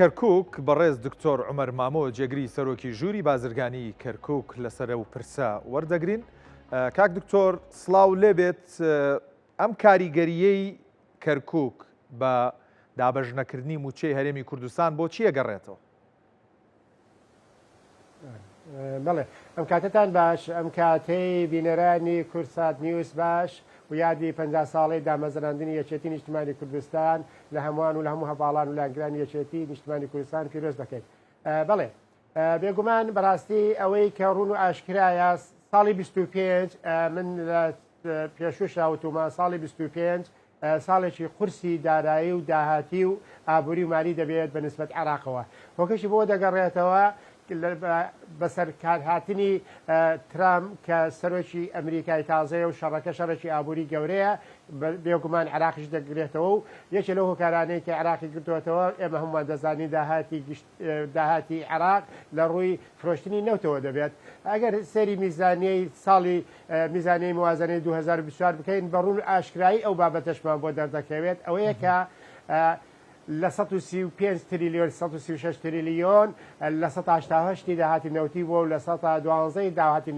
کەرکووک بەڕێز دکتۆر عومەر مامۆ جێگری سەرۆکی ژووری بازرگانی کەرکووک لەسەر و پرسا وەردەگرین. کاک دکتۆر سڵاو لێبێت، ئەم کاریگەریەی کەرکووک بە دابەژنەکردنی موچەی هەرێمی کوردستان بۆ چیە گەڕێتەوە؟ بەڵێ ئەم کاتتان باش، ئەم کاتەی بینەرانی کورسات نیوز باش و یادی 50 ساڵی دامەزراندنی یەکێتی نیشتیمانی کوردستان لە هەمووان و لە هەموو هەواڵان و لاگرانی یەکێتی نیشتیمانی کوردستان پیرۆز دەکەین. بەڵێ بێگومان بەڕاستی ئەوەی کە ڕوون و ئاشکرایە ساڵی 25 من لە پێشوش راوتومە ساڵی 25 ساڵێکی قورسی دارایی و داهاتی و ئابووری و مالی دەبێت بە نسبەت عێراقەوە. هۆکەشی بۆ دەگەڕێتەوە بەسەر کارهاتنی ترامپ کە سەرۆکی ئەمریکای تازەیە و شەڕەکە شەڕێکی ئابووری گەورەیە، بێگومان عێراقیش دەگرێتەوە و یەکێ لەو هۆکارانەی کە عێراقی گرتوێتەوە ئێمە هەمومان دەزانی داهاتی عێراق لە ڕووی فرۆشتنی نەوتەوە دەبێت. ئەگەر سەری میزانیەی ساڵی میزانیەی موازنەی 2024 بکەین بەڕوون ئاشکرایی ئەو بابەتەشمان بۆ دەردەکەوێت، ئەوەیە کە لە 135 تریلیۆن 136 تریلیۆن لە 188 داهاتی نەوتی بووە و لە 112 داهاتی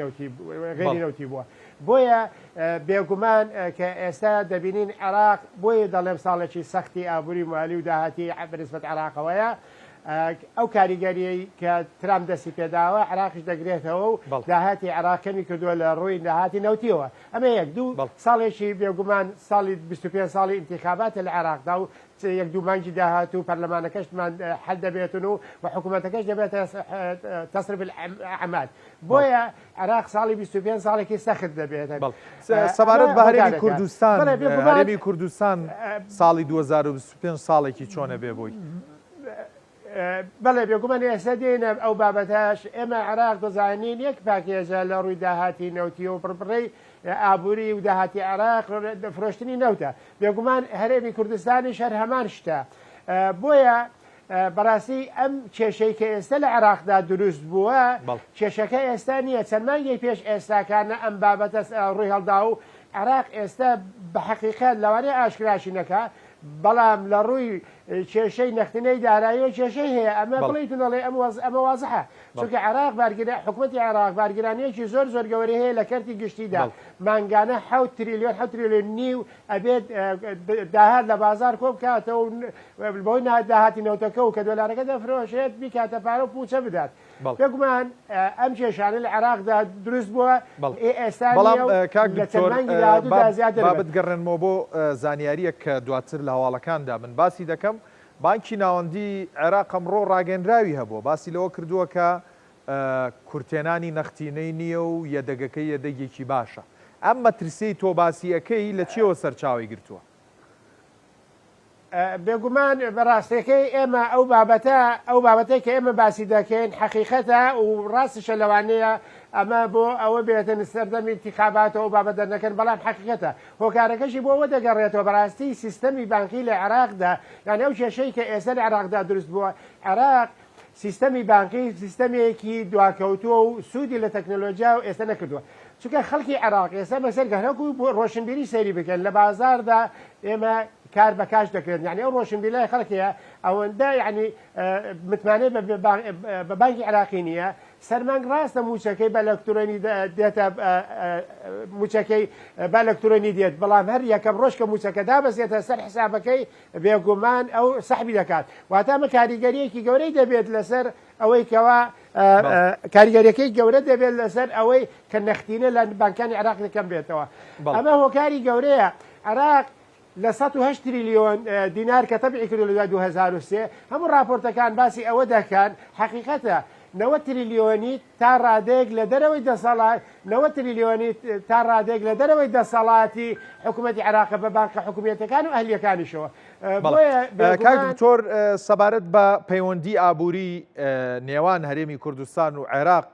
غێری نەوتی بووە. بۆیە بێگومان کە ئێستا دەبینین عێراق بۆیە دەڵێم ساڵێکی سەختی ئابووری مالی و داهاتی بەنسبەت عێراقەوەیە. ئەو کاریگەریەی کە ترامپ دەستی پێداوە عێراقیش دەگرێتەوە و داهاتی عێراقەمی کردووە لە ڕووی داهاتی نەوتیەوە. ئەمە یەک دوو ساڵێکی بێگومان ساڵی 25 ساڵی ئینتیخاباتە لە عێراقدا و یەک دوو مانگی داهات و پەرلەمانەکەشمان حەل دەبێتن و حکوومەتەکەش دەبێت تەسرف العەمال. بۆیە عێراق ساڵی 25 ساڵێکی سەخت دەبێت. سەبارەت بە هەرێمی کوردستان، هەرێمی کوردستان ساڵی 2025 ساڵێکی چۆنە بێ بۆی؟ بەڵێ بێگومان ئێستا دێنە ئەو بابەتاش ئێمە عێراق دەزانین یەک پاکێزە لە ڕووی داهاتی نەوتی و پڕپڕی ئابووری و داهاتی عێراق فرۆشتنی نەوتە. بێگومان هەرێمی کوردستانیش هەر هەمان شتە. بۆیە بەڕاستی ئەم کێشەی کە ئێستا لە عێراقدا دروست بووە کێشەکە ئێستا نییە، چەند مانگی پێش ئێستاکانە ئەم بابەتە ڕووی هەڵدا و عێراق ئێستا بە حەقیقەت لەوانەیە ئاشکراشی نەکە، بەڵام لە ڕووی کێشەی نەختنەی دارایی و کێشەی هەیە. ئەمە بڵیتونەڵێ ئەمە وازحە، چونکە عێراق حکوومەتی عێراق بارگرانیەکی زۆر زۆر گەورەی هەیە لە کەرتی گشتیدا. مانگانە 7 تریلیۆن 7 تریلیۆن نیو ئەبێت داهات لە بازار کۆ بکاتەوە بۆی داهاتی نەوتەکە و کە دۆلارەکە دەفرۆشێت بیکاتە پارە و پوچە بدات. بێگومان ئەم کێشانە لە عێراقدا دروست بووە. ئێستا بابەت گەڕێنمەوە بۆ زانیاریە کە دواتر لە هەواڵەکاندا من باسی دەکەم. بانکی ناوەندی عێراق ئەمڕۆ ڕاگەنراوی هەبووە، باسی لەوە کردووە کە کورتێنانی نەختینەی نییە و یەدەگەکەی یەدەگێکی باشە. ئەم مەترسیی تۆ باسیەکەی لە چیەوە سەرچاوی گرتووە؟ بێگومان بەڕاستەکەی ئێمە ئەو بابەتەی کە ئێمە باسی دەکەین حەقیقەتە و ڕاستیشە لەوانەیە ئەمە بۆ ئەوە بێتن سەردەمی انتخاباتەوە و بابەت دەرنەکەن، بەڵام حەقیقەتە هۆکارەکەشی بۆ ئەوە دەگەڕێتەوە بەڕاستی سیستەمی بانکی لە عێراقدا، یانە ئەو کێشەی کە ئێستا لە عێراقدا دروست بووە. عێراق سیستەمی بانکی سیستەمێکی دواکەوتووە و سوودی لە تەکنۆلۆژیا و ئێستا نەکردووە، چونکە خەڵکی عێراق ئێستا بەسەر گەهنەکو ڕۆشنبیری سەیری بکەن لە بازاردا ئێمە کار بەکاش دەکرێت. یعنی ئەو ڕۆشنبیلای خەڵکیە ئەوەندە یعنی متمانەی بە بانکی عێراقی نییە. سەرمانگ ڕاستە موچەکەی بە ئەلەکترۆنی دێتە موچەکەی بە ئەلەکترۆنی دێت، بەڵام هەر یەکەم ڕۆژ کە موچەکە دابەزێتە سەر حسابەکەی بێگومان ئەو سەحبی دەکات. واتە ئەمە کاریگەریەکی گەورەی دەبێت لەسەر ئەوەی کەوا کاریگەریەکەی گەورە دەبێت لەسەر ئەوەی کە نەختینە لە بانکانی عێراق دەکەم بێتەوە. ئەمە هۆکاری گەورەیە. عێراق لە 108 تریلیۆن دینار کە تەبعی کردو لە 2003 هەموو راپۆرتەکان باسی ئەوە دەکەن حەقیقەتە 90 تریلیۆنی تا ڕادێک لە دەرەوەی دەسەڵات 90 تریلیۆنی تا ڕادێک لە دەرەوەی دەسەڵاتی حکوومەتی عێراق بە بانکە حکوومەتەکان و ئەهلیەکانیشەوە. کاک دکتۆر سەبارەت بە پەیوەندی ئابووری نێوان هەرێمی کوردستان و عێراق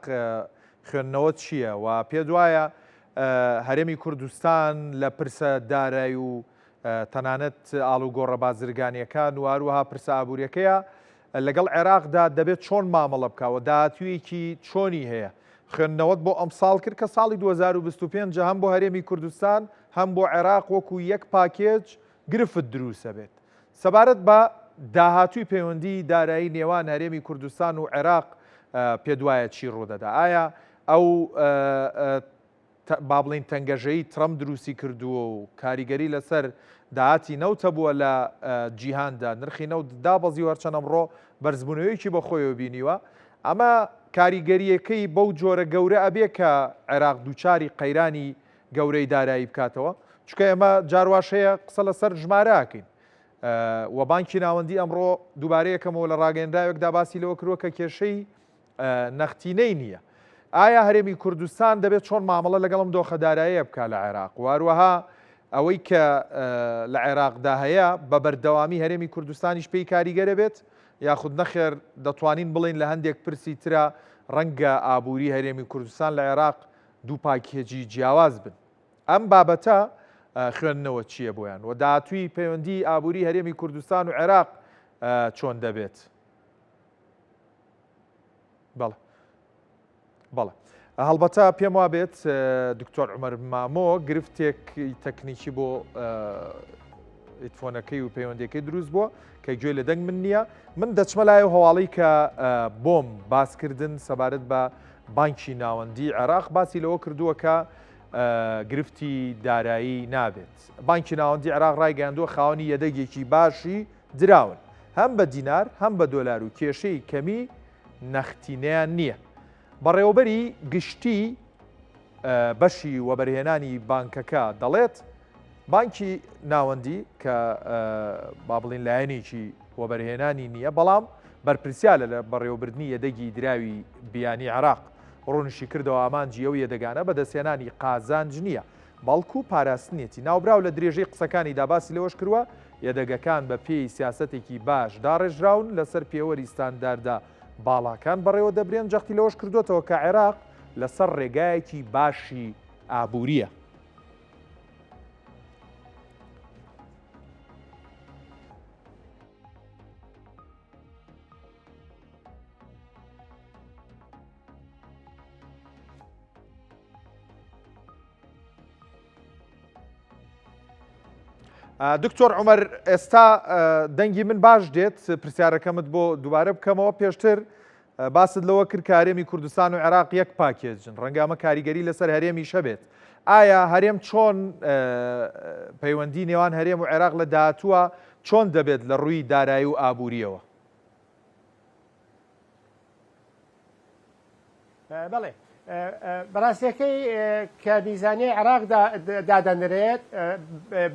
خوێندنەوە چییە و پێ دوایە هەرێمی کوردستان لە پرسە دارایی و تەنانەت ئاڵوگۆڕە بازرگانیەکان و هەروەها پرسە ئابووریەکەیە لەگەڵ عێراقدا دەبێت چۆن مامەڵە بکەوە، داهاتوویەکی چۆنی هەیە؟ خوێندنەوەت بۆ ئەم ساڵ کرد کە ساڵی 2025 هەم بۆ هەرێمی کوردستان هەم بۆ عێراق وەکو یەک پاکێج گرفت دروسە بێت. سەبارەت بە داهاتووی پەیوەندی دارایی نێوان هەرێمی کوردستان و عێراق پێ وایە چی ڕوودەدا؟ ئایا ئەو با بڵین تەنگەژەیی ترەمپ دروستی کردووە و کاریگەری لەسەر داهاتی نەوتە بووە لە جیهاندا، نرخی نەوت دابەزی هەرچەند ئەمڕۆ بەرزبوونەوەیەکی بە خۆیەوە بینیوە، ئەمە کاریگەریەکەی بەو جۆرە گەورە ئەبێ کە عێراق دووچاری قەیرانی گەورەی دارایی بکاتەوە، چکە ئێمە جارواشەیە قسە لەسەر ژمارەکەین و بانکی ناوەندی ئەمڕۆ دووبارەیەکەمەوە لە ڕاگەیەندراوێکدا باسی لەوە کردووە کە کێشەی نەختینەی نییە. ئایا هەرێمی کوردستان دەبێت چۆن مامەڵە لەگەڵم دۆخەداراییە بکات لە عێراق؟ واروەها ئەوەی کە لە عێراقدا هەیە بە بەردەوامی هەرێمی کوردستانیش پێی کاریگەرە بێت، یاخود نەخێر دەتوانین بڵین لە هەندێک پرسی ترە ڕەنگە ئابووری هەرێمی کوردستان لە عێراق دوو پاکێجی جیاواز بن. ئەم بابەتە خوێندنەوە چییە بۆیان و داهاتووی پەیوەندی ئابووری هەرێمی کوردستان و عێراق چۆن دەبێت؟ بەڵێ هەڵبەتە پێم وا بێت دکتۆر عومەر مامۆ گرفتێک تەکنیکی بۆ ئیتفۆنەکەی و پەیوەندەکەی دروست بووە کە گوێ لە دەنگ من نییە. من دەچمە لایە هەواڵی کە بۆم باسکردن سەبارەت بە بانکی ناوەندی عێراق باسی لەوە کردووە کە گرفتی دارایی نابێت. بانکی ناوەندی عێراق ڕایگەیاندووە خاوەنی یەدەگێکی باشی دراون هەم بە دینار هەم بە دۆلار و کێشەی کەمی نەختینەیان نییە. بەڕێوەبەری گشتی بەشی وەبەرهێنانی بانکەکە دەڵێت بانکی ناوەندی کە با بڵین لایەنێکی وەبەرهێنانی نییە، بەڵام بەرپرسیالە لە بەڕێوەبردننی یەدەگی دراوی بیانی عێراق ڕۆنشی کردەوە ئامانجی ئەو یەدەگانە بەدەستێنانی قازانج نییە، بەڵکو پاراستنێتی. ناوبراو لە درێژەی قسەکانی داباسی لەوەش کردووە یەدەگەکان بە پێی سیاسەتێکی باش داڕێژراون لەسەر پێوەری ستانداردا باڵاکان بەڕێوە دەبرێن. جەختی لەوەش کردوێتەوە کە عێراق لەسەر ڕێگایەکی باشی ئابووریە. دکتۆر عومەر ئێستا دەنگی من باش دێت پرسیارەکەمت بۆ دووبارە بکەمەوە. پێشتر باست لەوە کرد کە هەرێمی کوردستان و عێراق یەک پاکێجن، ڕەنگە ئەمە کاریگەری لەسەر هەرێمی شەبێت. ئایا هەرێم چۆن پەیوەندی نێوان هەرێم و عێراق لە داهاتووە چۆن دەبێت لە ڕووی دارایی و ئابووریەوە؟ بەڵێ بەڕاستیەکەی کە میزانەی عێراق دادەنرێت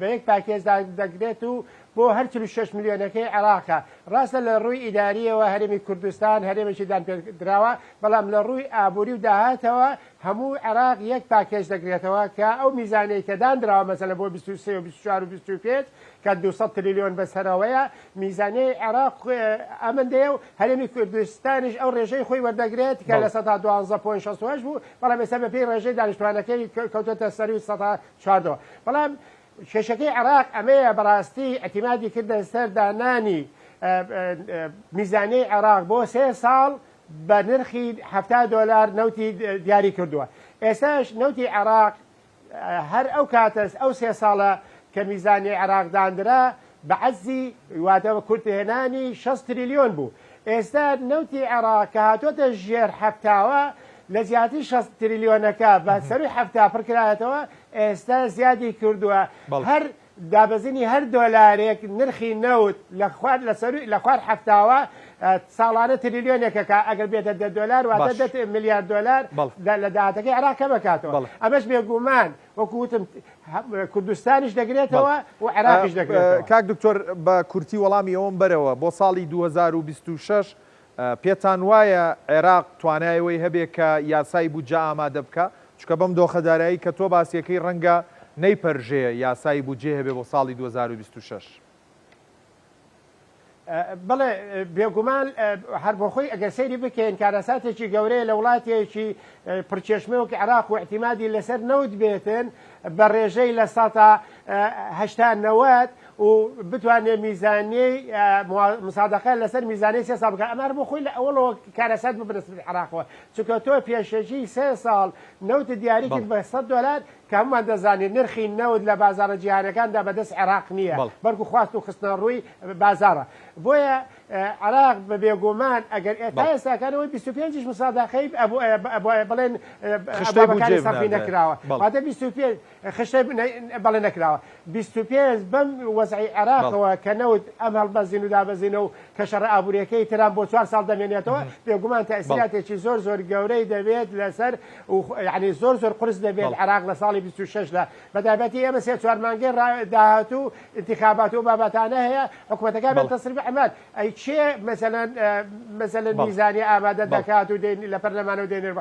بە یەک پاکێز دەگرێت و بۆ هەر 46 میلیۆنەکەی عێراقە. ڕاستە لە ڕووی ئیداریەوە هەرێمی کوردستان هەرێمێکی دانپێدراوە، بەڵام لە ڕووی ئابووری و داهاتەوە هەموو عێراق یەک پاکێج دەگرێتەوە کە ئەو میزانەی کە دانراوە مەسەلەن بۆ 23 و 24 و 25 کە 200 تریلیۆن بەسەرەوەیە، میزانەی عێراق ئەمەندەیە و هەرێمی کوردستانیش ئەو ڕێژەی خۆی وەردەگرێت کە لە 12.6 بوو، بەڵام ئێستا بە پێی ڕێژەی دانیشتوانەکەی کەوتۆتە سەری 104. بەڵام کێشەکەی عێراق ئەمەیە بەڕاستی ئەتیمادی کردە سەر دانانی میزانەی عێراق بۆ 3 ساڵ بە نرخی $70 نەوتی دیاری کردووە. ئێستاش نەوتی عێراق هەر ئەو کاتەس ئەو 3 ساڵە کە میزانی عێراق دانرا بە عەجزی واتەوە کورتهێنانی 6 تریلیۆن بوو. ئێستا نەوتی عێراق کە هاتوۆتە ژێر هەفتاوە لە زیاتر 6 تریلیۆنەکە بە سەروی هەفتا پڕکرایەتەوە، ئێستا زیادی کردووە. هەر دابەزینی هەر دۆلارێک نرخی نەوت لە خوار هەفتاوە ساڵانە تریلیۆنێکەکە ئەگەر بێتە $10 واتە $10 میلیارد لە داهاتەکەی عێراق کەمەکاتەوە. ئەمەش بێگومان وەکوتم کوردستانیش دەگرێتەوە و عێراقیش دەگرێتەوە. کاک دکتۆر بە کورتی وەڵامی ئەوم بەرەوە بۆ ساڵی 2026 پێتان وایە عێراق توانایەوەی هەبێ کە یاسای بودجە ئامادە بکە؟ چکە بەم دۆخەدارایی کە تۆ باسیەکەی ڕەنگە نەیپەرژێ یاسای بودجێ هەبێ بۆ ساڵی 2026. بەڵێ بێگومان هەر بۆ خۆی ئەگەر سەیری بکەین کارەساتێکی گەورەیە لە وڵاتێکی پرچێشمەوەکی عێراق و احتیمادی لەسەر نەوت بێتن بە ڕێژەی لە 1970 و بتوانێ میزانەی مسادقە لەسەر میزانەی 3 ساڵ بکە ئەمە بۆ خۆی لە ئەوڵەوە کارەسەت ببرسێت عراقەوە چونکە تۆ پێشەژی 3 ساڵ نەوت دیاریکرد بە $100 کە هەمومان دەزانێت نرخی نەوت لە بازارە جیهانەکاندا بەدەست عێراق نییە بەڵکو خواست و خستنە ڕووی بازارە بۆیە عراق بە بێگومان ئەگەر تا ئێستاکانەوەی 25 مسادقەی بڵێن خشتەکانی سەفی نەکراوە واتە 25 خشتەی بەڵێ نەکراوە 25 بەم وەزعی عێراقەوە کە نەوت ئەم هەڵبەزین و دابەزینە و کە شەڕە ئابوووریەکەی تران بۆ 4 ساڵ دەمێنێتەوە بێگومان تەئسیراتێکی زۆر گەورەی دەبێت لەسەر یعنی زۆر قرس دەبێت عراق لە ساڵی 26دا بەتایبەتی ئێمە 3-4 مانگەی داهاتوو انتخابات و بابەتانە هەیە حکوومەتەکان بێت تەسریب عماد ئەی چێ مەسەلەن میزانی ئامادە دەکات و لە پەرلەمانە و دێنێر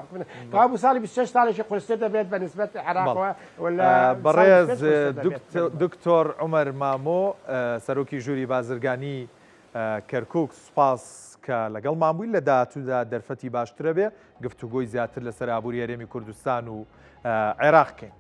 بوو ساڵی 26 ساڵێکی قورستر دەبێت بە نسبەت عراقەوە بەڕێز دکتۆر عومەر مامۆ سەرۆکی ژووری بازرگانی کەرکووک سوپاس کە لەگەڵ مامبووی لە داهاتوودا دەرفەتی باشترە بێ گفتوگۆی زیاتر لەسەر ئابووری هەرێمی کوردستان و عێراقکەین.